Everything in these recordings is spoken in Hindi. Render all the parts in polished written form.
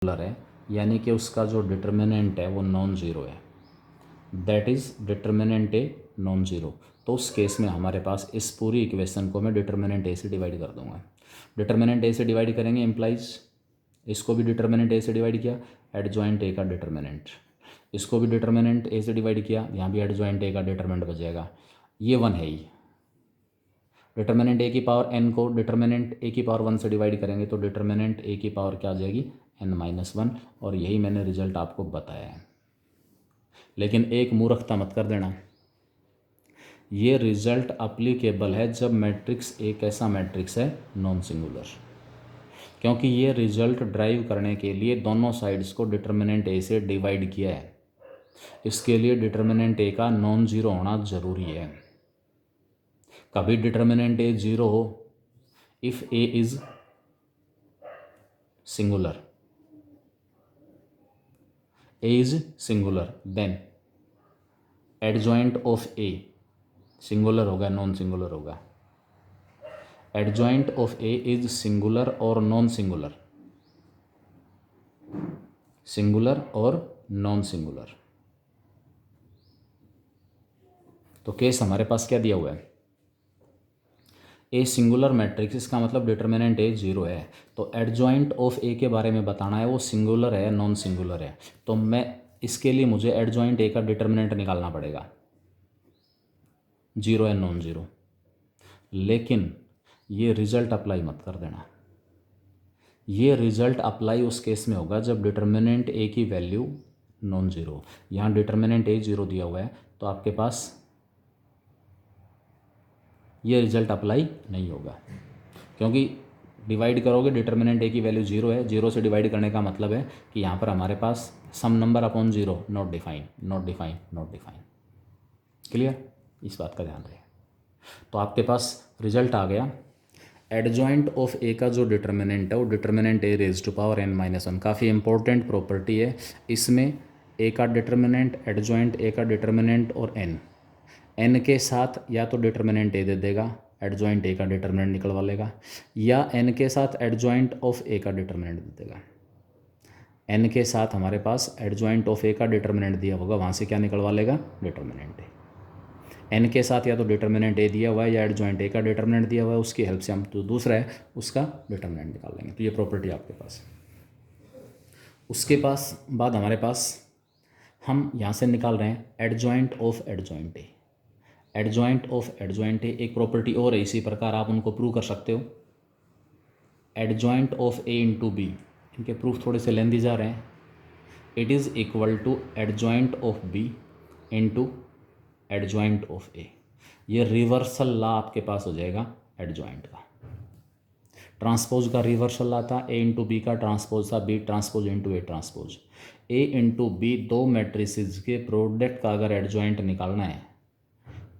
सिंगुलर है, यानी कि उसका जो डिटर्मिनेंट है वो नॉन ज़ीरो है, that is determinant A non zero. तो उस केस में हमारे पास इस पूरी इक्वेशन को मैं डिटर्मिनेंट ए से डिवाइड कर दूंगा। डिटर्मिनेंट ए से डिवाइड करेंगे इम्प्लाइज इसको भी डिटर्मिनेंट ए से डिवाइड किया, एडजॉइंट ए का डिटर्मिनेंट, इसको भी डिटर्मिनेंट ए से डिवाइड किया, यहाँ भी एडजॉइंट ए का डिटर्मिनेंट बचेगा, ये वन है ही। डिटर्मिनेंट ए की पावर एन को डिटर्मिनेंट ए की पावर वन से डिवाइड करेंगे तो डिटर्मिनेंट ए की पावर क्या आ जाएगी, एन माइनस वन, और यही मैंने रिजल्ट आपको बताया है। लेकिन एक मूर्खता मत कर देना, ये रिजल्ट अप्लीकेबल है जब मैट्रिक्स एक ऐसा मैट्रिक्स है नॉन सिंगुलर, क्योंकि ये रिजल्ट ड्राइव करने के लिए दोनों साइड्स को डिटर्मिनेंट ए से डिवाइड किया है। इसके लिए डिटर्मिनेंट ए का नॉन ज़ीरो होना ज़रूरी है। कभी डिटर्मिनेंट ए ज़ीरो हो if A is singular, A is singular, then adjoint of A singular होगा नॉन सिंगुलर होगा, adjoint of A is singular और नॉन सिंगुलर, सिंगुलर और नॉन सिंगुलर। तो केस हमारे पास क्या दिया हुआ है, ए सिंगुलर मैट्रिक्स, इसका मतलब डिटर्मिनेंट ए जीरो है, तो एडजॉइंट ऑफ ए के बारे में बताना है वो सिंगुलर है नॉन सिंगुलर है, तो मैं इसके लिए मुझे एडजॉइंट ए का डिटर्मिनेंट निकालना पड़ेगा, जीरो है नॉन जीरो। लेकिन ये रिजल्ट अप्लाई मत कर देना, ये रिजल्ट अप्लाई उस केस में होगा जब डिटर्मिनेंट ए की वैल्यू नॉन जीरो। यहाँ डिटर्मिनेंट ए जीरो दिया हुआ है तो आपके पास ये रिजल्ट अप्लाई नहीं होगा, क्योंकि डिवाइड करोगे डिटर्मिनेंट ए की वैल्यू जीरो है, जीरो से डिवाइड करने का मतलब है कि यहाँ पर हमारे पास some number upon zero, not define, not define, not define. Clear, इस बात का ध्यान रहे। तो आपके पास रिजल्ट आ गया, एडजॉइंट ऑफ ए का जो डिटर्मिनेंट है वो determinant A raise to power N minus one, काफ़ी इंपॉर्टेंट प्रॉपर्टी है। इसमें ए का डिटर्मिनेंट, एडजॉइंट ए का डिटर्मिनेंट और एन के साथ या तो डिटर्मिनेंट ए दे देगा, एडजॉइंट ए का डिटर्मिनेंट निकलवा लेगा, या एन के साथ एडजॉइंट ऑफ ए का डिटर्मिनेंट दे देगा। एन के साथ हमारे पास एडजॉइंट ऑफ ए का डिटर्मिनेंट दिया होगा, वहाँ से क्या निकलवा लेगा, डिटर्मिनेंट ए। एन के साथ या तो डिटर्मिनेंट ए दिया हुआ है या एडजॉइंट ए का डिटर्मिनेंट दिया हुआ है, उसकी हेल्प से हम तो दूसरा है उसका डिटर्मिनेंट निकाल लेंगे। तो ये प्रॉपर्टी आपके पास है। उसके पास बाद हमारे पास हम यहाँ से निकाल रहे हैं adjoint of adjoint A, adjoint of adjoint ए एक प्रॉपर्टी और है, इसी प्रकार आप उनको प्रूव कर सकते हो। Adjoint of A into B, इनके प्रूफ थोड़े से लेंदी जा रहे हैं, it is equal to adjoint of B into adjoint of A. ये रिवर्सल लॉ आपके पास हो जाएगा एडजॉइंट का। ट्रांसपोज का रिवर्सल लॉ था, ए इंटू बी का ट्रांसपोज था B transpose into A transpose. A into B दो मैट्रिसेस के प्रोडक्ट का अगर एडजॉइंट निकालना है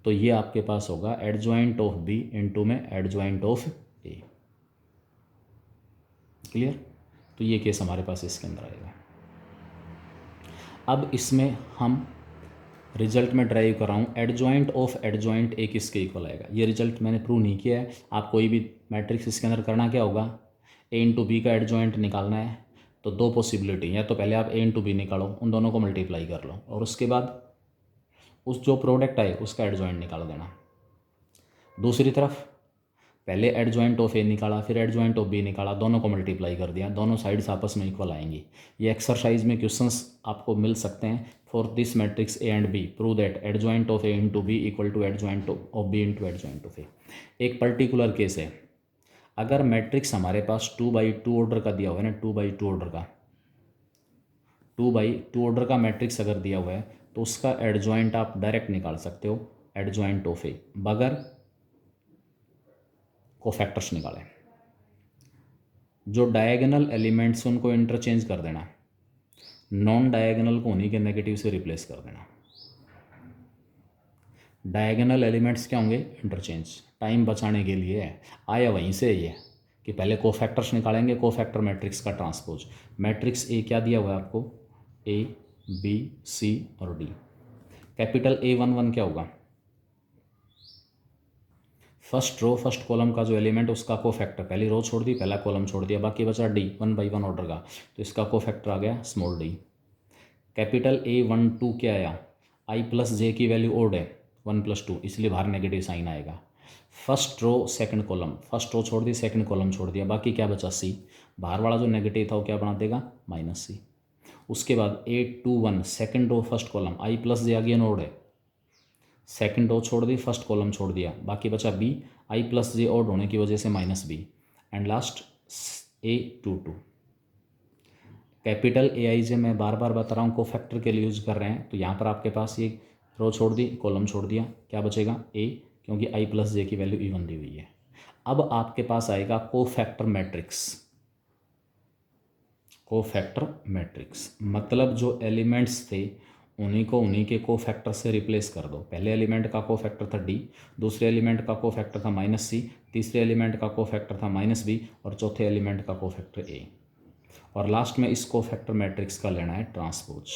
तो ये आपके पास होगा एडजॉइंट ऑफ बी इंटू में एडजॉइंट ऑफ ए। क्लियर, तो ये केस हमारे पास इसके अंदर आएगा। अब इसमें हम रिजल्ट में ड्राइव कर रहा हूँ एडजॉइंट ऑफ एडजॉइंट ए किसके इक्वल आएगा। ये रिजल्ट मैंने प्रूव नहीं किया है, आप कोई भी मैट्रिक्स इसके अंदर करना क्या होगा, ए इंटू बी का एडजॉइंट निकालना है तो दो पॉसिबिलिटी, या तो पहले आप ए इंटू बी निकालो, उन दोनों को मल्टीप्लाई कर लो, और उसके बाद उस जो प्रोडक्ट आए उसका एडजॉइंट निकाल देना। दूसरी तरफ पहले एडजॉइंट ऑफ ए निकाला, फिर एडजॉइंट ऑफ बी निकाला, दोनों को मल्टीप्लाई कर दिया, दोनों साइड्स आपस में इक्वल आएंगी। ये एक्सरसाइज में क्वेश्चंस आपको मिल सकते हैं। For this matrix A and B prove that adjoint of A into B equal to adjoint of B into adjoint of A. एक पर्टिकुलर केस है, अगर मैट्रिक्स हमारे पास 2x2 ऑर्डर का दिया हुआ है ना, 2x2 ऑर्डर का, 2x2 ऑर्डर का मैट्रिक्स अगर दिया हुआ है तो उसका एडजॉइंट आप डायरेक्ट निकाल सकते हो, एडजॉइंट ऑफ ए, बगैर कोफैक्टर्स निकालें। जो डायगोनल एलिमेंट्स उनको इंटरचेंज कर देना, नॉन डायगोनल को उन्हीं के नेगेटिव से रिप्लेस कर देना। डायगोनल एलिमेंट्स क्या होंगे, इंटरचेंज, टाइम बचाने के लिए है। आया वहीं से ये कि पहले कोफैक्टर्स निकालेंगे, कोफैक्टर मैट्रिक्स का ट्रांसपोज। मैट्रिक्स ए क्या दिया हुआ है आपको, ए बी सी और डी। कैपिटल A11 क्या होगा, फर्स्ट रो फर्स्ट कॉलम का जो एलिमेंट उसका को फैक्टर, पहली रो छोड़ दी, पहला कॉलम छोड़ दिया, बाकी बचा डी 1 बाई 1 ऑर्डर का, तो इसका को फैक्टर आ गया स्मॉल डी। कैपिटल A12 क्या आया, आई प्लस जे की वैल्यू ओड है 1+2, इसलिए बाहर नेगेटिव साइन आएगा। First row second column, first row छोड़ दी सेकंड कॉलम छोड़ दिया, बाकी क्या बचा सी, बाहर वाला जो नेगेटिव था वो क्या बना देगा -C। उसके बाद A21 second row first column, I plus J again odd है, सेकंड रो छोड़ दी फर्स्ट कॉलम छोड़ दिया, बाकी बचा B, I plus J odd होने की वजह से -B। And last A22 capital AIJ मैं बार बार बता रहा हूँ को फैक्टर के लिए यूज़ कर रहे हैं, तो यहाँ पर आपके पास ये रो छोड़ दी कॉलम छोड़ दिया, क्या बचेगा A, क्योंकि आई प्लस जे की वैल्यू इवन दी हुई है। अब आपके पास आएगा को फैक्टर मैट्रिक्स। को फैक्टर मैट्रिक्स मतलब जो एलिमेंट्स थे उन्हीं के को फैक्टर से रिप्लेस कर दो। पहले एलिमेंट का को फैक्टर था D, दूसरे एलिमेंट का को फैक्टर था -C, तीसरे एलिमेंट का को फैक्टर था -B और चौथे एलिमेंट का को फैक्टर A। और लास्ट में इस को फैक्टर मैट्रिक्स का लेना है ट्रांसपोज।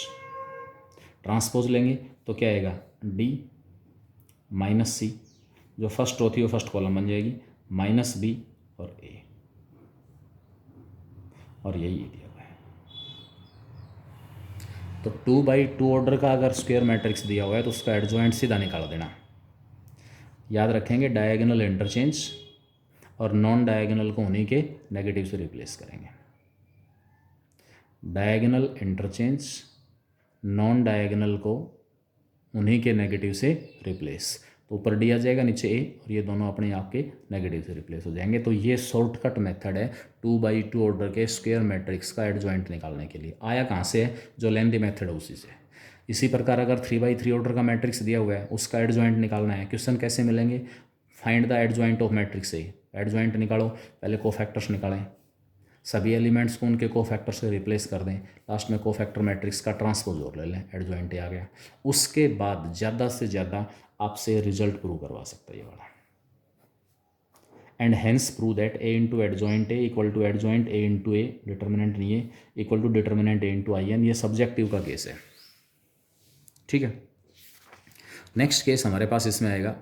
ट्रांसपोज लेंगे तो क्या आएगा D -C, जो फर्स्ट रो थी वो फर्स्ट कॉलम बन जाएगी, -B और A, और यही दिया हुआ है। तो 2/2 ऑर्डर का अगर स्क्वायर मैट्रिक्स दिया हुआ है तो उसका एडजॉइंट सीधा निकाल देना। याद रखेंगे डायगोनल इंटरचेंज और नॉन डायगोनल को उन्हीं के नेगेटिव से रिप्लेस करेंगे। डायगोनल इंटरचेंज, नॉन डायगोनल को उन्हीं के नेगेटिव से रिप्लेस, तो ऊपर डी आ जाएगा नीचे ए, और ये दोनों अपने आप के नेगेटिव से रिप्लेस हो जाएंगे। तो ये शॉर्टकट मेथड है 2/2 ऑर्डर के स्क्वायर मैट्रिक्स का एडजॉइंट निकालने के लिए। आया कहाँ से है, जो लेंथी मेथड है उसी से। इसी प्रकार अगर 3/3 ऑर्डर का मैट्रिक्स दिया हुआ है उसका एडजॉइंट निकालना है, क्वेश्चन कैसे मिलेंगे, find the adjoint of matrix से, एडजॉइंट निकालो, पहले कोफैक्टर्स निकालें, सभी एलिमेंट्स को उनके कोफैक्टर से रिप्लेस कर दें, लास्ट में कोफैक्टर मैट्रिक्स का ट्रांसपोज और ले लें, एडजॉइंट आ गया। उसके बाद ज़्यादा से ज़्यादा आपसे रिजल्ट प्रूव करवा सकता है ये वाला, and hence prove that A into adjoint A equal to adjoint A into A, determinant नहीं है, equal to determinant A into IN। ये सब्जेक्टिव का केस है, ठीक है। नेक्स्ट केस हमारे पास इसमें आएगा,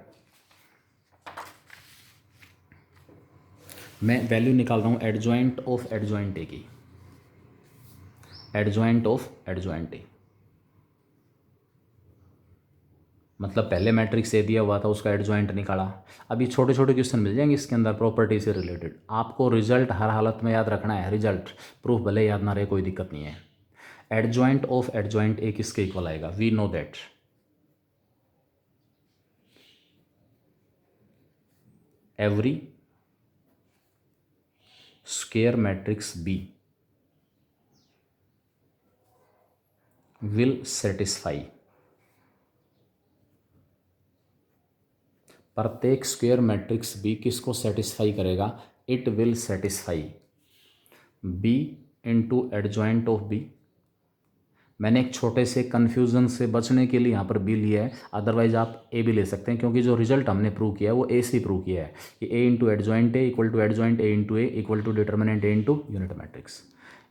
मैं वैल्यू निकाल रहा हूँ एडजॉइंट ऑफ एडजॉइंट A की, एडजॉइंट ऑफ एडजॉइंट A मतलब पहले मैट्रिक्स ए दिया हुआ था उसका एडजॉइंट निकाला। अभी छोटे छोटे क्वेश्चन मिल जाएंगे इसके अंदर प्रॉपर्टी से रिलेटेड, आपको रिजल्ट हर हालत में याद रखना है, रिजल्ट प्रूफ भले याद ना रहे कोई दिक्कत नहीं है। एडजॉइंट ऑफ एडजॉइंट ए किसके इक्वल आएगा, we know that every square matrix B will satisfy, प्रत्येक स्क्वायर मैट्रिक्स बी किसको सेटिस्फाई करेगा, it will satisfy B into adjoint of B. मैंने एक छोटे से कन्फ्यूज़न से बचने के लिए यहाँ पर बी लिया है, अदरवाइज आप ए भी ले सकते हैं, क्योंकि जो रिजल्ट हमने प्रूव किया है वो ए से प्रूव किया है कि A into adjoint A equal to adjoint A into A equal to determinant A into unit matrix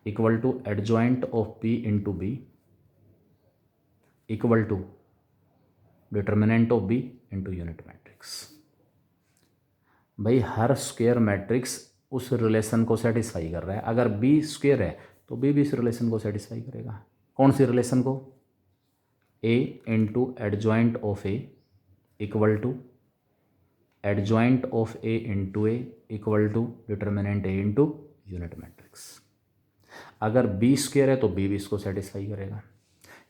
equal to adjoint of B into B equal to determinant of B into unit matrix. भाई हर स्क्वायर मैट्रिक्स उस रिलेशन को सेटिस्फाई कर रहा है, अगर बी स्क्वायर है तो बी भी इस रिलेशन को सेटिस्फाई करेगा। कौन सी रिलेशन को, A into adjoint of A equal to adjoint of A into A equal to determinant A into unit matrix. अगर बी स्क्वायर है तो बी भी इसको सेटिस्फाई करेगा,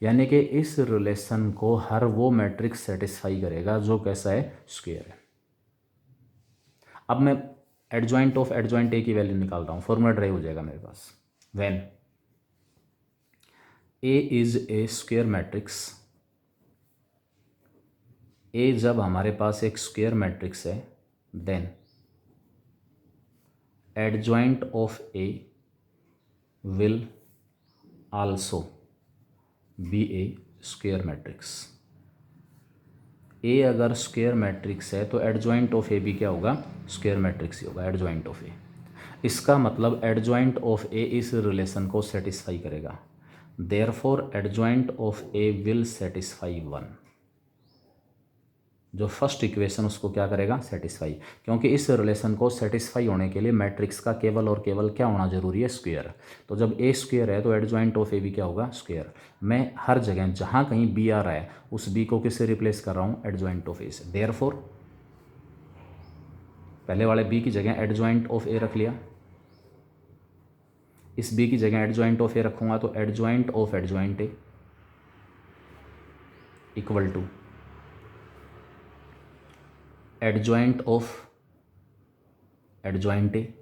यानी कि इस रिलेशन को हर वो मैट्रिक्स सेटिस्फाई करेगा जो कैसा है, स्क्वायर है। अब मैं एडजॉइंट ऑफ एडजॉइंट ए की वैल्यू निकाल रहा हूँ, फॉर्मूला ड्राइव हो जाएगा मेरे पास, when A is a square matrix, A जब हमारे पास एक स्क्वायर मैट्रिक्स है, then adjoint of A will also be a square matrix. A अगर स्क्वायर मैट्रिक्स है तो एडजॉइंट ऑफ ए भी क्या होगा, स्क्वायर मैट्रिक्स ही होगा, एडजॉइंट ऑफ ए। इसका मतलब एडजॉइंट ऑफ ए इस रिलेशन को सेटिस्फाई करेगा, therefore adjoint of A will satisfy 1। जो फर्स्ट इक्वेशन उसको क्या करेगा, सेटिस्फाई। क्योंकि इस रिलेशन को सेटिस्फाई होने के लिए मैट्रिक्स का केवल और केवल क्या होना जरूरी है, स्क्वायर। तो जब ए स्क्वायर है तो एडजॉइंट ऑफ ए भी क्या होगा, स्क्वायर। मैं हर जगह जहाँ कहीं बी आ रहा है उस बी को किससे रिप्लेस कर रहा हूँ, एडजॉइंट ऑफ ए से। देयरफॉर पहले वाले बी की जगह एडजॉइंट ऑफ ए रख लिया, इस बी की जगह एडजॉइंट ऑफ ए रखूँगा तो adjoint of adjoint A equal to adjoint of adjoint A,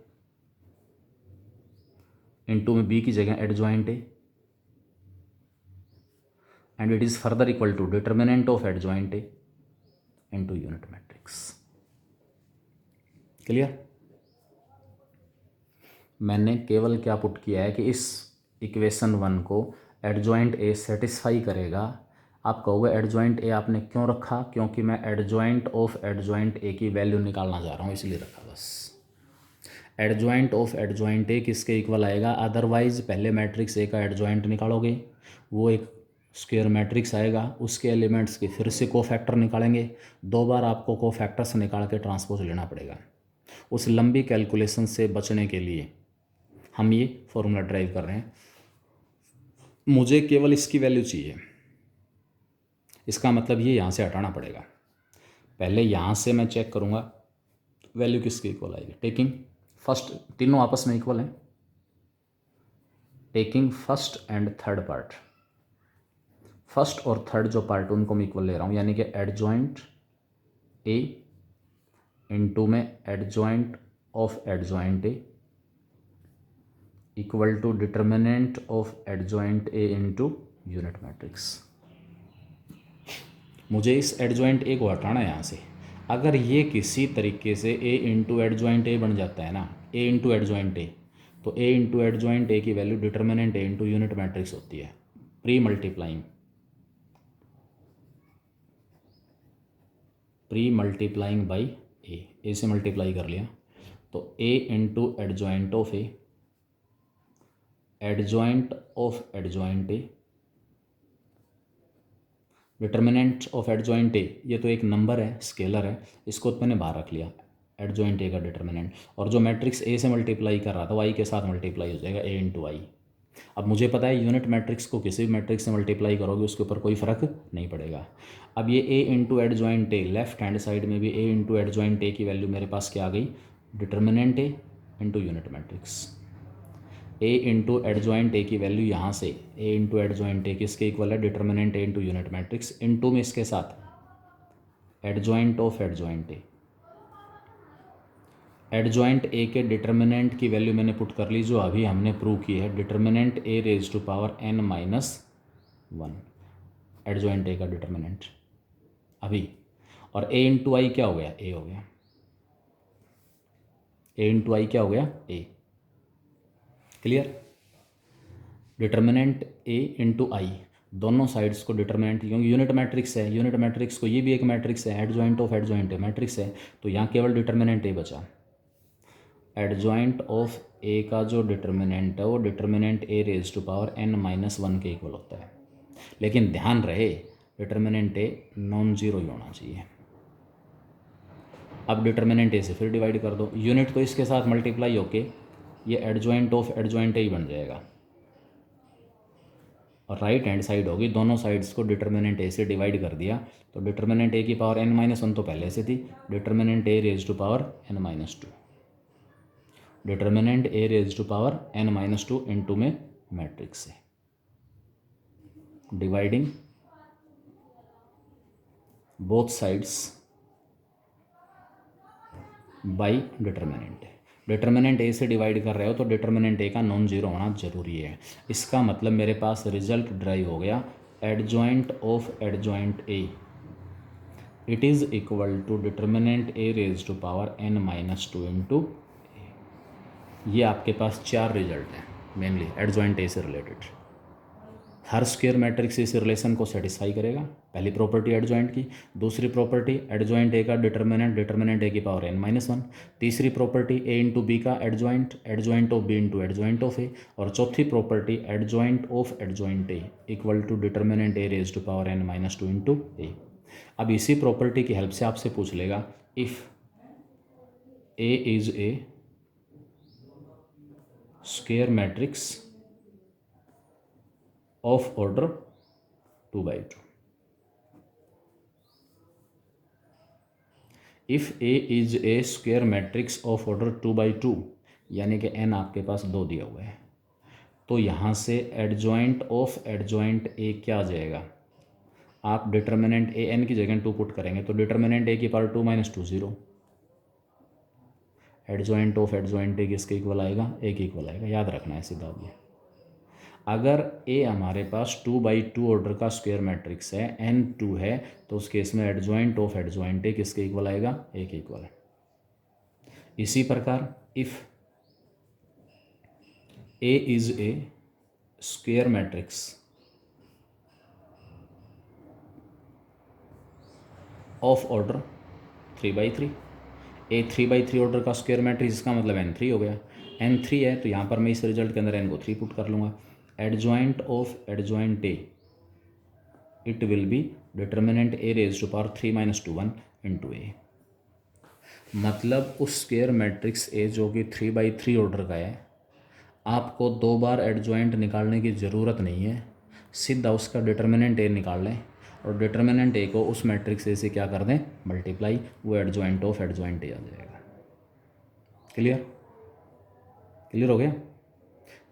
into में बी की जगह adjoint A, and it is further equal to determinant of adjoint A into unit matrix. Clear? मैंने केवल क्या पुट किया है कि इस इक्वेशन 1 को एडजॉइंट ए सेटिस्फाई करेगा। आप कहोगे एडजॉइंट ए आपने क्यों रखा, क्योंकि मैं एडजॉइंट ऑफ एडजॉइंट ए की वैल्यू निकालना चाह रहा हूँ इसलिए रखा बस। एडजॉइंट ऑफ एडजॉइंट ए किसके इक्वल आएगा, अदरवाइज पहले मैट्रिक्स ए का एडजॉइंट निकालोगे, वो एक स्क्वायर मैट्रिक्स आएगा, उसके एलिमेंट्स के फिर से कोफैक्टर निकालेंगे, 2 बार आपको कोफैक्टर्स निकाल के ट्रांसपोज लेना पड़ेगा। उस लंबी कैलकुलेशन से बचने के लिए हम ये फॉर्मूला ड्राइव कर रहे हैं। मुझे केवल इसकी वैल्यू चाहिए, इसका मतलब ये यहाँ से हटाना पड़ेगा। पहले यहाँ से मैं चेक करूँगा वैल्यू किसकी इक्वल आएगी, टेकिंग फर्स्ट, तीनों आपस में इक्वल हैं, taking first and third part, first और थर्ड जो पार्ट उनको मैं इक्वल ले रहा हूँ, यानी कि एडजॉइंट ए इनटू में adjoint of adjoint A equal to determinant of adjoint A into unit matrix. मुझे इस एडजॉइंट ए को हटाना है यहाँ से। अगर ये किसी तरीके से ए इंटू एडजॉइंट ए बन जाता है ना, ए इंटू एडजॉइंट ए, तो ए इंटू एडजॉइंट ए की value determinant A into unit matrix होती है, प्री मल्टीप्लाइंग बाई ए से मल्टीप्लाई कर लिया तो A into adjoint of A, adjoint of adjoint A, determinant of adjoint A, ये तो एक नंबर है, स्केलर है, इसको तो मैंने बाहर रख लिया, एडजॉइंट ए का डिटर्मिनेंट, और जो मैट्रिक्स ए से मल्टीप्लाई कर रहा था वाई के साथ मल्टीप्लाई हो जाएगा, ए इंटू आई। अब मुझे पता है यूनिट मैट्रिक्स को किसी भी मैट्रिक्स से मल्टीप्लाई करोगे उसके ऊपर कोई फ़र्क नहीं पड़ेगा। अब ये A into adjoint A, left hand side में भी ए इंटू एडजॉइंट ए की वैल्यू मेरे पास क्या आ गई, determinant A into unit matrix. A into adjoint ए की वैल्यू यहाँ से ए इंटू एडजॉइंट ए किसके इक्वल है, determinant A into unit matrix, into में इसके साथ adjoint of adjoint A. Adjoint A के डिटर्मिनेंट की वैल्यू मैंने पुट कर ली जो अभी हमने प्रूव की है, determinant A raise to power n minus 1, adjoint A का डिटर्मिनेंट अभी। और ए इंटू आई क्या हो गया, ए हो गया, ए इंटू आई क्या हो गया, ए। क्लियर? डिटर्मिनेंट ए इंटू आई, दोनों साइड्स को डिटर्मिनेंट, क्योंकि यूनिट मैट्रिक्स है, यूनिट मैट्रिक्स को ये भी एक मैट्रिक्स है, adjoint of adjoint A matrix है, तो यहाँ केवल डिटर्मिनेंट ए बचा। एडजॉइंट ऑफ ए का जो डिटर्मिनेंट है वो determinant A raise to power n minus 1 के इक्वल होता है, लेकिन ध्यान रहे डिटर्मिनेंट ए नॉन जीरो ही होना चाहिए। अब डिटर्मिनेंट ए से फिर डिवाइड कर दो, यूनिट तो इसके साथ मल्टीप्लाई होके ये एडजॉइंट ऑफ एडजॉइंट ए ही बन जाएगा, और राइट हैंड साइड होगी, दोनों साइड्स को डिटर्मिनेंट ए से डिवाइड कर दिया तो डिटर्मिनेंट ए की पावर n माइनस 1 तो पहले से थी, determinant A raise to power n minus 2, determinant A raise to power n minus 2 into में मैट्रिक्स से dividing both sides by determinant. Determinant A से डिवाइड कर रहे हो तो डिटर्मिनेंट ए का नॉन जीरो होना जरूरी है। इसका मतलब मेरे पास रिजल्ट ड्राइव हो गया, adjoint of adjoint A it is equal to determinant A raise to power n minus 2 into. ये आपके पास 4 रिजल्ट हैं मेनली एडजॉइंट ए से रिलेटेड। हर स्क्वायर मैट्रिक्स इस रिलेशन को सेटिस्फाई करेगा, पहली प्रॉपर्टी एडजॉइंट की। दूसरी प्रॉपर्टी एडजॉइंट ए का डिटर्मिनेंट, डिटर्मिनेंट ए की पावर n माइनस 1। तीसरी प्रॉपर्टी ए इंटू बी का adjoint, adjoint of B into adjoint of A. और चौथी property adjoint of adjoint A equal to determinant A raise to power n minus 2 into A. अब इसी प्रॉपर्टी की हेल्प से आपसे पूछ लेगा if A is a square matrix of order 2/2। If A is a square matrix of order 2/2 यानी कि n आपके पास 2 दिया हुआ है, तो यहाँ से एडजॉइंट ऑफ एडजॉइंट ए क्या आ जाएगा? आप डिटर्मिनेंट ए एन की जगह 2 पुट करेंगे तो डिटर्मिनेंट ए की पावर 2 - 2 0। एडजॉइंट ऑफ एडजॉइंट ए किसके इक्वल आएगा? ए के इक्वल आएगा। याद रखना है सीधा ये। अगर ए हमारे पास 2/2 ऑर्डर का स्क्वायर मैट्रिक्स है, n 2 है, तो उस केस में एडजॉइंट ऑफ एडजॉइंट ए किसके इक्वल आएगा? ए के इक्वल है। इसी प्रकार if A is a square matrix of order 3/3, A 3/3 order का स्क्वायर मैट्रिक्स, इसका मतलब n3 हो गया। n3 है तो यहाँ पर मैं इस रिजल्ट के अंदर n को 3 पुट कर लूँगा। Adjoint of adjoint A, it will be determinant A raise to power 3 - 2 1 into A. मतलब उस स्क्वायर मैट्रिक्स ए जो कि 3/3 ऑर्डर का है, आपको 2 बार एडजॉइंट निकालने की ज़रूरत नहीं है, सीधा उसका डिटर्मिनेंट ए निकाल लें और डिटर्मिनेंट ए को उस मैट्रिक्स ए से क्या कर दें? मल्टीप्लाई, वो एडजॉइंट ऑफ एडजॉइंट ए आ जाएगा। क्लियर? क्लियर हो गया?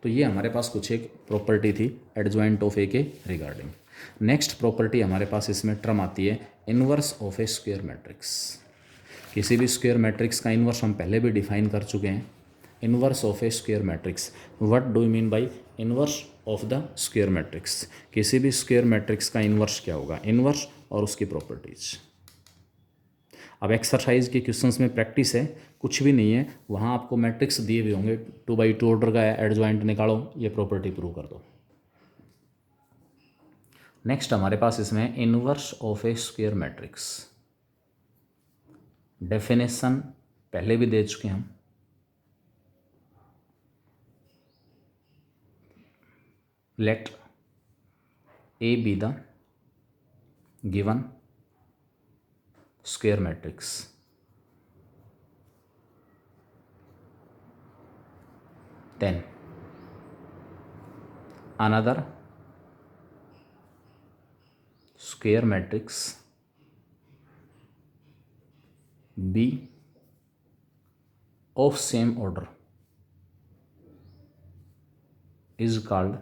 तो ये हमारे पास कुछ एक प्रॉपर्टी थी एडजॉइंट ऑफ ए के रिगार्डिंग। नेक्स्ट प्रॉपर्टी हमारे पास इसमें टर्म आती है inverse of A square matrix. किसी भी स्क्वायर मैट्रिक्स का इन्वर्स हम पहले भी डिफाइन कर चुके हैं। Inverse of A square matrix, what do you mean by inverse of the square matrix? किसी भी स्क्वायर मैट्रिक्स का इन्वर्स क्या होगा? इन्वर्स और उसकी प्रॉपर्टीज। अब एक्सरसाइज के क्वेश्चंस में प्रैक्टिस है, कुछ भी नहीं है, वहाँ आपको मैट्रिक्स दिए हुए होंगे 2/2 ऑर्डर का है, एडजॉइंट निकालो, ये प्रॉपर्टी प्रूव कर दो। नेक्स्ट हमारे पास इसमें inverse of A square matrix. Definition पहले भी दे चुके हैं हम। Let A be the given square matrix, then another square matrix B of same order is called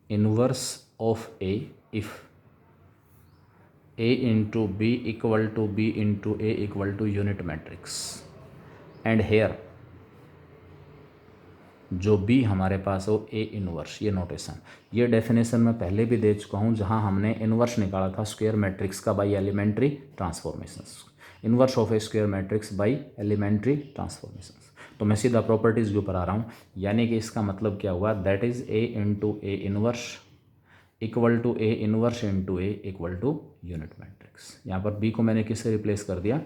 inverse of A if A into B equal to B into A equal to unit matrix, and here जो B हमारे पास हो A इनवर्स, ये नोटेशन, ये डेफिनेशन मैं पहले भी दे चुका हूँ जहाँ हमने इनवर्स निकाला था स्क्वायर मैट्रिक्स का by elementary transformations. Inverse of A square matrix by elementary transformations. तो मैं सीधा प्रॉपर्टीज़ के ऊपर आ रहा हूँ, यानी कि इसका मतलब क्या हुआ? That is A into A inverse equal to A inverse into A equal to unit matrix. यहाँ पर बी को मैंने किससे रिप्लेस कर दिया?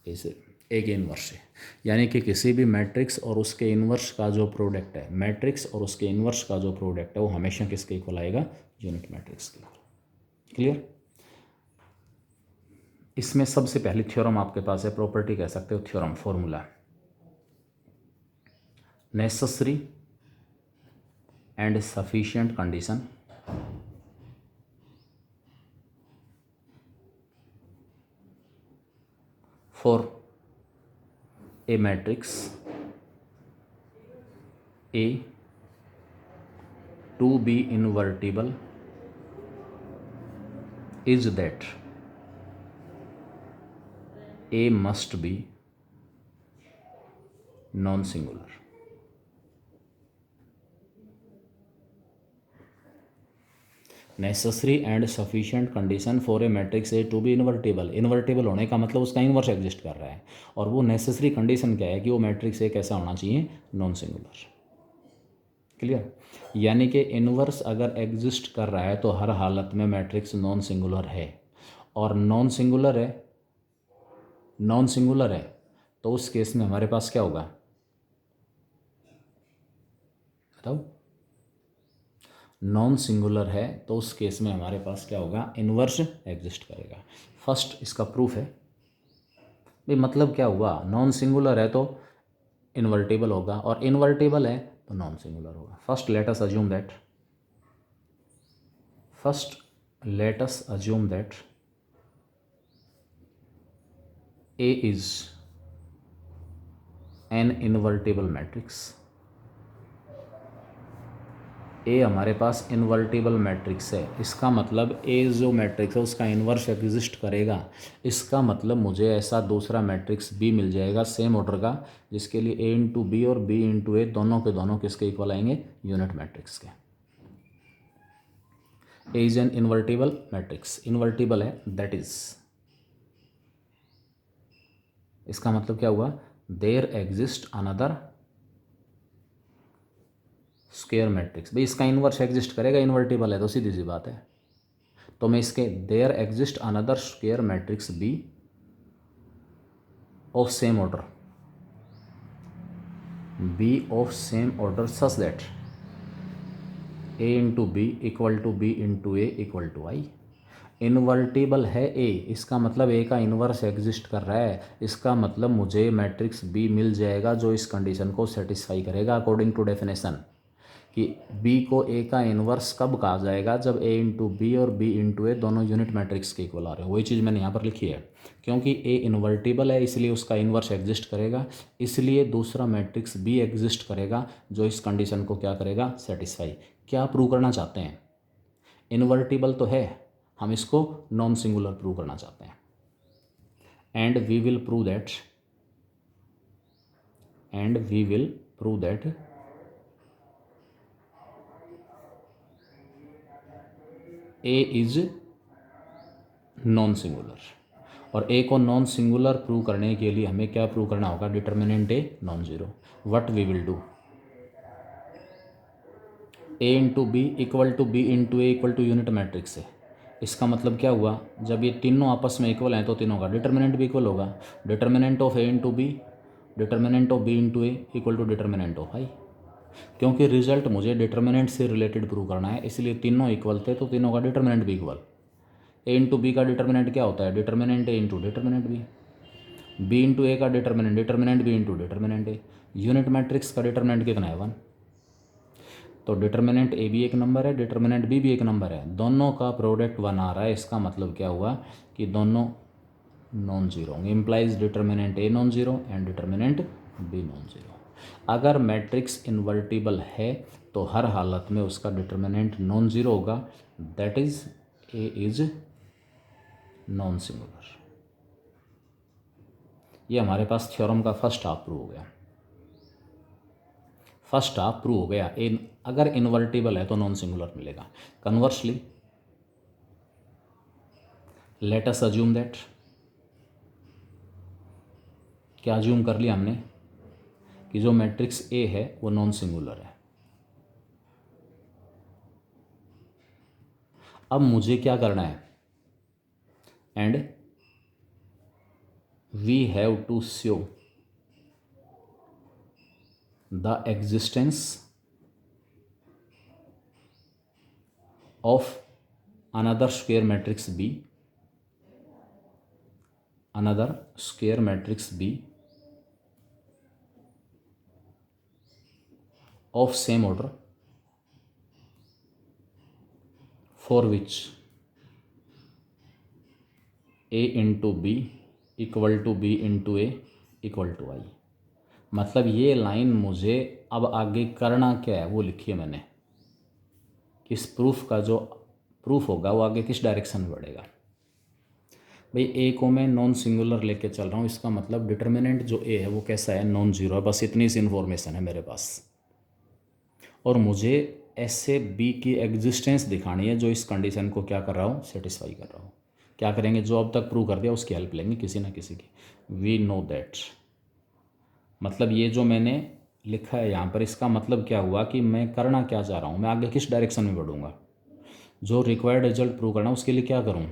ए से, ए के इनवर्स से। यानी कि किसी भी मैट्रिक्स और उसके इनवर्स का जो प्रोडक्ट है, मैट्रिक्स और उसके इनवर्स का जो प्रोडक्ट है, वो हमेशा किसके इक्वल आएगा? यूनिट मैट्रिक्स के। क्लियर? इसमें सबसे पहली थ्योरम आपके पास है, प्रॉपर्टी कह सकते हो, theorem, formula, necessary and sufficient condition for a matrix A to be invertible is that A must be non-singular. Necessary and sufficient condition for a matrix A to be invertible. Invertible होने का मतलब उसका इन्वर्स एग्जिस्ट कर रहा है, और वो नेसेसरी कंडीशन क्या है कि वो मैट्रिक्स ए कैसा होना चाहिए? Non singular. क्लियर? यानी कि इन्वर्स अगर एग्जिस्ट कर रहा है तो हर हालत में मैट्रिक्स नॉन सिंगुलर है, और नॉन सिंगुलर है, नॉन सिंगुलर है तो उस केस में हमारे पास क्या होगा? बताओ। नॉन सिंगुलर है तो उस केस में हमारे पास क्या होगा, इन्वर्स एग्जिस्ट करेगा। फर्स्ट इसका प्रूफ है भाई, मतलब क्या हुआ, नॉन सिंगुलर है तो इन्वर्टिबल होगा और इन्वर्टिबल है तो नॉन सिंगुलर होगा। First let us assume that A is an invertible matrix. A हमारे पास इन्वर्टिबल मैट्रिक्स है, इसका मतलब ए जो मैट्रिक्स है उसका इन्वर्स एग्जिस्ट करेगा। इसका मतलब मुझे ऐसा दूसरा मैट्रिक्स बी मिल जाएगा सेम ऑर्डर का, जिसके लिए ए इंटू बी और बी इंटू ए दोनों के दोनों किसके इक्वल आएंगे, यूनिट मैट्रिक्स के। A is an invertible matrix, invertible है दैट इज, इसका मतलब क्या हुआ, there exist another square matrix. भाई इसका इन्वर्स एग्जिस्ट करेगा, इन्वर्टिबल है तो सीधी सी बात है। तो मैं इसके there exist another square matrix B of same order, B of same order such that A into B equal to B into A equal to I. Invertible है ए, इसका मतलब ए का इन्वर्स एग्जिस्ट कर रहा है, इसका मतलब मुझे मैट्रिक्स बी मिल जाएगा जो इस कंडीशन को सेटिस्फाई करेगा अकॉर्डिंग टू डेफिनेशन, कि बी को ए का इन्वर्स कब कहा जाएगा, जब ए इंटू बी और बी इंटू ए दोनों यूनिट मैट्रिक्स के इक्वल आ रहे हो। वही चीज़ मैंने यहाँ पर लिखी है, क्योंकि ए इन्वर्टिबल है इसलिए उसका इन्वर्स एग्जिस्ट करेगा, इसलिए दूसरा मैट्रिक्स बी एग्जिस्ट करेगा जो इस कंडीशन को क्या करेगा, सेटिस्फाई। क्या प्रूव करना चाहते हैं, इन्वर्टिबल तो है, हम इसको नॉन सिंगुलर प्रूव करना चाहते हैं। And we will prove that A is non singular. और ए को नॉन सिंगुलर प्रूव करने के लिए हमें क्या प्रूव करना होगा, determinant A non zero. What we will do, A into B equal to B into A equal to unit matrix है, इसका मतलब क्या हुआ, जब ये तीनों आपस में इक्वल हैं तो तीनों का डिटर्मिनेंट भी इक्वल होगा। Determinant of A into B, determinant of B into A equal to determinant of I. क्योंकि रिजल्ट मुझे डिटर्मिनेंट से रिलेटेड प्रूव करना है, इसलिए तीनों इक्वल थे तो तीनों का डिटर्मिनेंट भी इक्वल। ए इंटू बी का डिटर्मिनेंट क्या होता है, determinant A into determinant B into ए का डिटर्मिनेंट बी इंटू डिटर्मिनेंट ए। यूनिट मैट्रिक्स का डिटर्मिनेंट कितना है, 1। तो डिटर्मिनेंट ए भी एक नंबर है, डिटर्मिनेंट बी भी एक नंबर है, दोनों का प्रोडक्ट 1 आ रहा है। इसका मतलब क्या हुआ कि दोनों नॉन जीरो होंगे, implies determinant A non zero and determinant B non zero. अगर मैट्रिक्स इन्वर्टिबल है तो हर हालत में उसका डिटर्मिनेंट नॉन जीरो होगा, that is A is non singular. ये हमारे पास थ्योरम का फर्स्ट हाफ प्रूव हो गया। फर्स्ट हाफ प्रूव हो गया, अगर इन्वर्टिबल है तो नॉन सिंगुलर मिलेगा। Conversely late us assume that, क्या अज्यूम कर लिया हमने कि जो मैट्रिक्स ए है वो नॉन सिंगुलर है। अब मुझे क्या करना है, and we have to show the existence of another square matrix B, another square matrix B of same order for which A into B equal to B into A equal to I। मतलब ये लाइन मुझे अब आगे करना क्या है वो लिखी है मैंने, इस प्रूफ का जो प्रूफ होगा वो आगे किस डायरेक्शन में बढ़ेगा। भाई ए को मैं नॉन सिंगुलर लेके चल रहा हूँ, इसका मतलब डिटर्मिनेंट जो ए है वो कैसा है, नॉन जीरो है। बस इतनी सी इन्फॉर्मेशन है मेरे पास, और मुझे ऐसे बी की एग्जिस्टेंस दिखानी है जो इस कंडीशन को क्या कर रहा हूँ, सेटिस्फाई कर रहा हूँ। क्या करेंगे, जो अब तक प्रूव कर दिया उसकी हेल्प लेंगे किसी ना किसी की। वी नो दैट, मतलब ये जो मैंने लिखा है यहाँ पर, इसका मतलब क्या हुआ कि मैं करना क्या चाह रहा हूँ, मैं आगे किस डायरेक्शन में बढ़ूँगा। जो रिक्वायर्ड रिजल्ट प्रूव करना है उसके लिए क्या करूँ,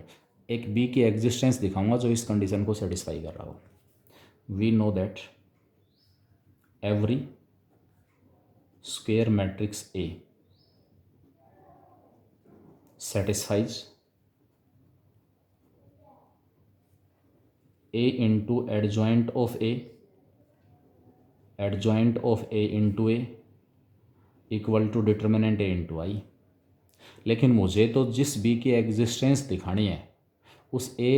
एक बी की एग्जिस्टेंस दिखाऊंगा जो इस कंडीशन को सेटिस्फाई कर रहा हो। We know that every square matrix A satisfies A into adjoint of A into A equal to determinant A into I. लेकिन मुझे तो जिस B की एग्जिस्टेंस दिखानी है उस A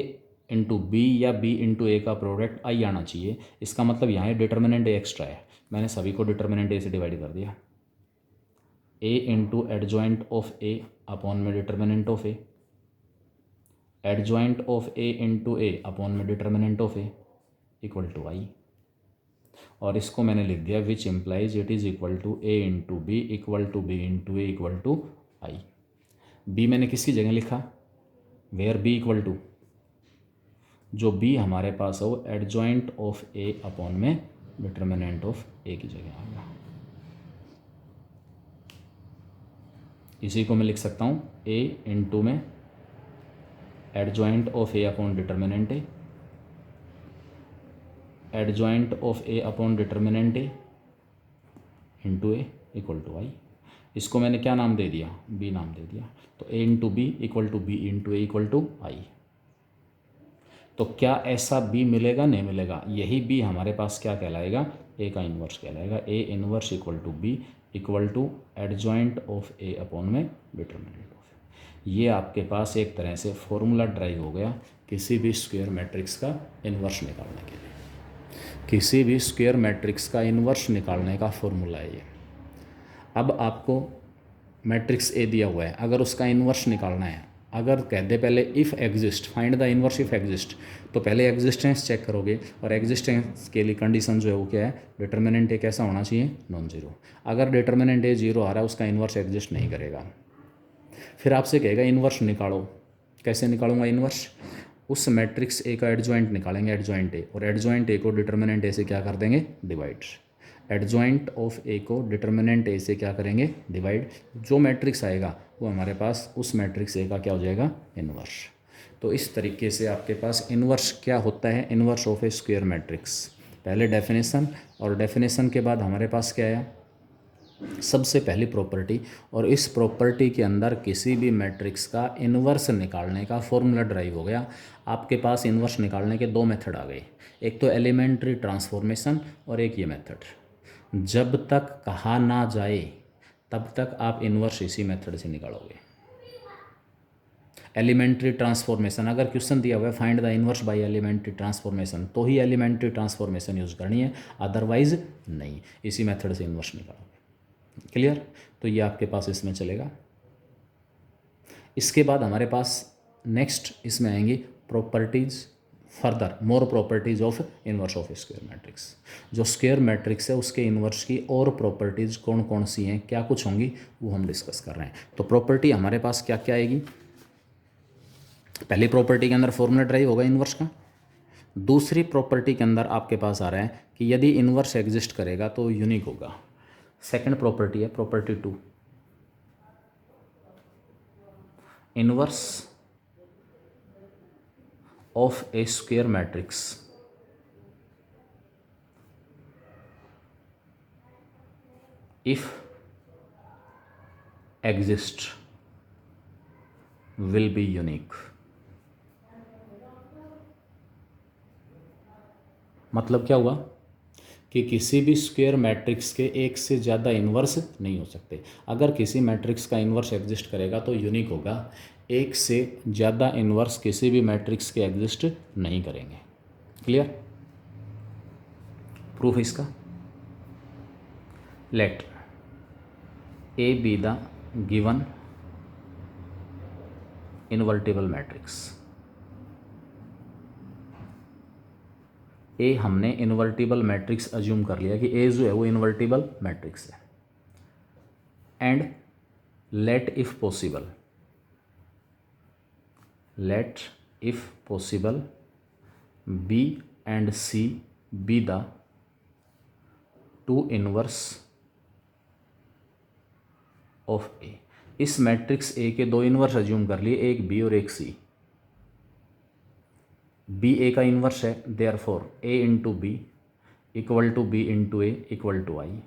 इंटू बी या B इंटू ए का प्रोडक्ट आई आना चाहिए। इसका मतलब यहाँ डिटर्मिनेंट ए एक्स्ट्रा है, मैंने सभी को डिटर्मिनेंट ए से डिवाइड कर दिया। A into adjoint of A upon में determinant of A, adjoint of A into A upon में determinant of A equal to I. और इसको मैंने लिख दिया which implies it is equal to A into B equal to B into A equal to I. B मैंने किसकी जगह लिखा, वेयर बी इक्वल टू, जो बी हमारे पास हो एडजॉइंट ऑफ ए अपॉन में डिटर्मिनेंट ऑफ ए की जगह आएगा। इसी को मैं लिख सकता हूँ ए इंटू में adjoint of A upon determinant A, adjoint of A upon determinant A into A equal to I. इसको मैंने क्या नाम दे दिया, बी नाम दे दिया। तो A into B equal to B into A equal to I. तो क्या ऐसा बी मिलेगा, नहीं मिलेगा। यही बी हमारे पास क्या कहलाएगा, ए का इन्वर्स कहलाएगा। A inverse equal to B equal to adjoint of A upon में डिटर्मिनेंट ऑफ। ये आपके पास एक तरह से फॉर्मूला ड्राइव हो गया किसी भी स्क्वायर मैट्रिक्स का इन्वर्स निकालने के लिए। किसी भी स्क्वायर मैट्रिक्स का इन्वर्स निकालने का फॉर्मूला है ये। अब आपको मैट्रिक्स ए दिया हुआ है, अगर उसका इन्वर्स निकालना है, अगर कह दे पहले if exist find the inverse if exist, तो पहले एग्जिस्टेंस चेक करोगे। और एग्जिस्टेंस के लिए कंडीशन जो है वो क्या है, डिटर्मिनेंट ए कैसा होना चाहिए, नॉन जीरो। अगर डिटर्मिनेंट ए जीरो आ रहा है उसका इन्वर्स एग्जिस्ट नहीं करेगा। फिर आपसे कहेगा इन्वर्स निकालो, कैसे निकालूंगा इन्वर्स, उस मैट्रिक्स ए का एडजॉइंट निकालेंगे, एडजॉइंट ए, और एडजॉइंट ए को डिटर्मिनेंट ए से क्या कर देंगे, डिवाइड। एडजॉइंट ऑफ ए को डिटर्मिनेंट ए से क्या करेंगे, डिवाइड। जो मैट्रिक्स आएगा वो हमारे पास उस मैट्रिक्स ए का क्या हो जाएगा, इन्वर्स। तो इस तरीके से आपके पास इन्वर्स क्या होता है, inverse of A square matrix. पहले डेफिनेशन, और डेफिनेशन के बाद हमारे पास क्या आया, सबसे पहली प्रॉपर्टी। और इस प्रॉपर्टी के अंदर किसी भी मैट्रिक्स का इन्वर्स निकालने का फॉर्मूला ड्राइव हो गया। आपके पास इन्वर्स निकालने के दो मेथड आ गए, एक तो एलिमेंट्री ट्रांसफॉर्मेशन और एक ये मेथड। जब तक कहा ना जाए तब तक आप इन्वर्स इसी मेथड से निकालोगे। एलिमेंट्री ट्रांसफॉर्मेशन, अगर क्वेश्चन दिया हुआ है find the inverse by elementary transformation, तो ही एलिमेंट्री ट्रांसफॉर्मेशन यूज़ करनी है, अदरवाइज नहीं। इसी मेथड से इन्वर्स निकालोगे। क्लियर। तो ये आपके पास इसमें चलेगा। इसके बाद हमारे पास नेक्स्ट इसमें आएंगी properties, further more properties of inverse of square matrix. जो स्क्वायर मैट्रिक्स है उसके इन्वर्स की और प्रॉपर्टीज़ कौन कौन सी हैं, क्या कुछ होंगी, वो हम डिस्कस कर रहे हैं। तो प्रॉपर्टी हमारे पास क्या क्या आएगी, पहली प्रॉपर्टी के अंदर फॉर्मूला ड्राइव होगा इन्वर्स का। दूसरी प्रॉपर्टी के अंदर आपके पास आ रहा है कि यदि इन्वर्स एग्जिस्ट करेगा तो यूनिक होगा। सेकंड प्रॉपर्टी है property 2, inverse of A square matrix if exist will be unique. मतलब क्या हुआ कि किसी भी स्क्वायर मैट्रिक्स के एक से ज़्यादा इन्वर्स नहीं हो सकते। अगर किसी मैट्रिक्स का इन्वर्स एग्जिस्ट करेगा तो यूनिक होगा, एक से ज़्यादा इन्वर्स किसी भी मैट्रिक्स के एग्जिस्ट नहीं करेंगे। क्लियर। प्रूफ इसका, let A be the given invertible matrix. A हमने इन्वर्टिबल मैट्रिक्स अज्यूम कर लिया कि ए जो है वो इन्वर्टिबल मैट्रिक्स है। And let if possible, let if possible B and C be the two inverse of A. इस मैट्रिक्स ए के दो इनवर्स अज्यूम कर लिए, एक बी और एक सी। बी ए का इन्वर्स है, therefore A into B equal to B into A equal to I,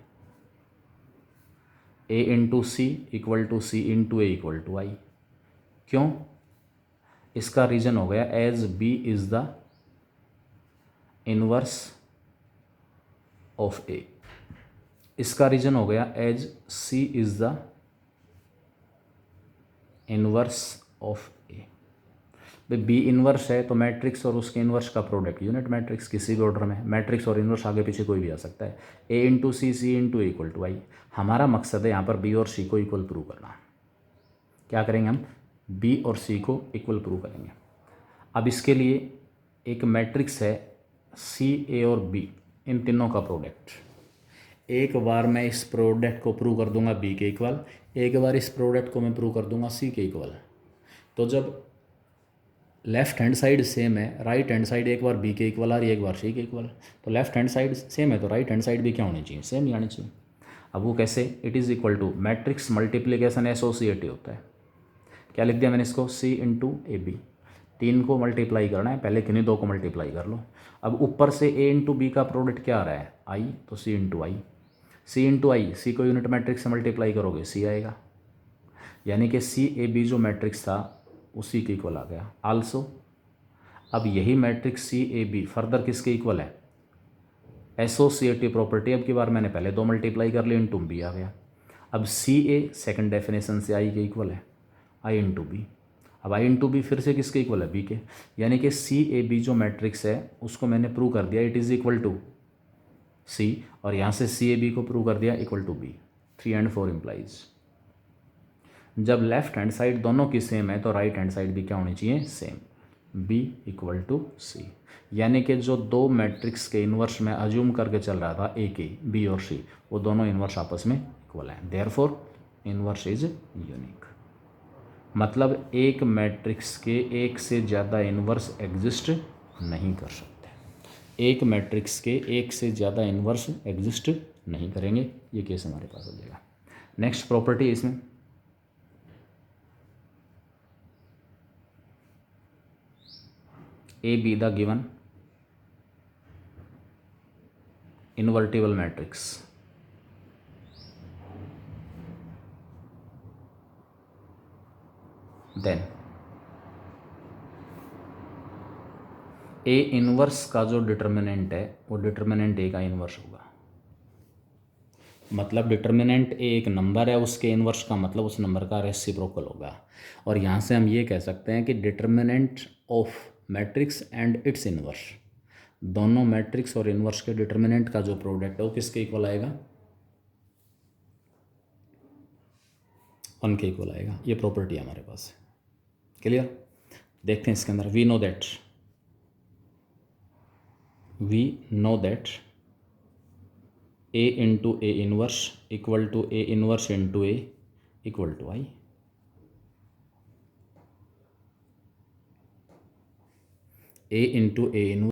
A into C equal to C into A equal to I. क्यों? इसका रीज़न हो गया as B is the inverse of A. इसका रीज़न हो गया as C is the inverse of A. भाई बी इनवर्स है तो मैट्रिक्स और उसके इनवर्स का प्रोडक्ट यूनिट मैट्रिक्स किसी भी ऑर्डर में, मैट्रिक्स और इनवर्स आगे पीछे कोई भी आ सकता है। A into C into equal to I. हमारा मकसद है यहाँ पर बी और सी को इक्वल प्रूव करना। क्या करेंगे हम? बी और सी को इक्वल प्रूव करेंगे। अब इसके लिए एक मैट्रिक्स है सी, ए और बी, इन तीनों का प्रोडक्ट। एक बार मैं इस प्रोडक्ट को प्रूव कर दूंगा बी के इक्वल, एक बार इस प्रोडक्ट को मैं प्रूव कर दूंगा सी के इक्वल। तो जब लेफ्ट हैंड साइड सेम है, राइट हैंड साइड एक बार बी के इक्वल आ रही है, एक बार सी के इक्वल, तो लेफ्ट हैंड साइड सेम है तो राइट हैंड साइड भी क्या होनी चाहिए? सेम ही आनी चाहिए। अब वो कैसे? It is equal to matrix multiplication associative होता है। क्या लिख दिया मैंने इसको? सी इंटू ए बी। 3 को मल्टीप्लाई करना है, पहले किन्हीं 2 को मल्टीप्लाई कर लो। अब ऊपर से ए इंटू बी का प्रोडक्ट क्या आ रहा है? आई, तो सी इंटू आई। सी इंटू आई, सी को यूनिट मैट्रिक्स से मल्टीप्लाई करोगे सी आएगा, यानी कि सी ए बी जो मैट्रिक्स था उसी के इक्वल आ गया। आल्सो अब यही matrix C A B further किसके इक्वल है? Associative property. अब की बार मैंने पहले 2 मल्टीप्लाई कर ली, इंटू बी आ गया। अब सी ए सेकेंड डेफिनेशन से आई के इक्वल है, आई इंटू बी। अब आई इंटू बी फिर से किसके इक्वल है? बी के, यानी कि सी ए बी जो मैट्रिक्स है उसको मैंने प्रूव कर दिया इट इज़ इक्वल टू सी, और यहाँ से सी ए बी को प्रूव कर दिया equal to B. 3 and 4 implies जब लेफ्ट हैंड साइड दोनों की सेम है तो राइट हैंड साइड भी क्या होनी चाहिए? सेम। बी इक्वल टू सी, यानी कि जो 2 मैट्रिक्स के इन्वर्स में अज्यूम करके चल रहा था ए के, बी और सी, वो दोनों इन्वर्स आपस में इक्वल हैं। Therefore inverse is unique. मतलब एक मैट्रिक्स के एक से ज़्यादा इन्वर्स एग्जिस्ट नहीं कर सकते। एक मैट्रिक्स के एक से ज़्यादा इन्वर्स एग्जिस्ट नहीं करेंगे। ये केस हमारे पास हो जाएगा। नेक्स्ट प्रॉपर्टी इसमें ए be the given invertible matrix, then A inverse का जो डिटर्मिनेंट है वो डिटर्मिनेंट ए का इनवर्स होगा। मतलब डिटर्मिनेंट ए एक नंबर है, उसके इनवर्स का मतलब उस नंबर का रेसिप्रोकल होगा। और यहाँ से हम ये कह सकते हैं कि determinant of matrix and it's inverse, दोनों मैट्रिक्स और इनवर्स के डिटर्मिनेंट का जो प्रोडक्ट है वो किसके इक्वल आएगा? 1 के इक्वल आएगा। ये प्रॉपर्टी हमारे पास है। क्लियर? देखते हैं इसके अंदर। We know that A into A inverse equal to A inverse into A equal to I. A into A inverse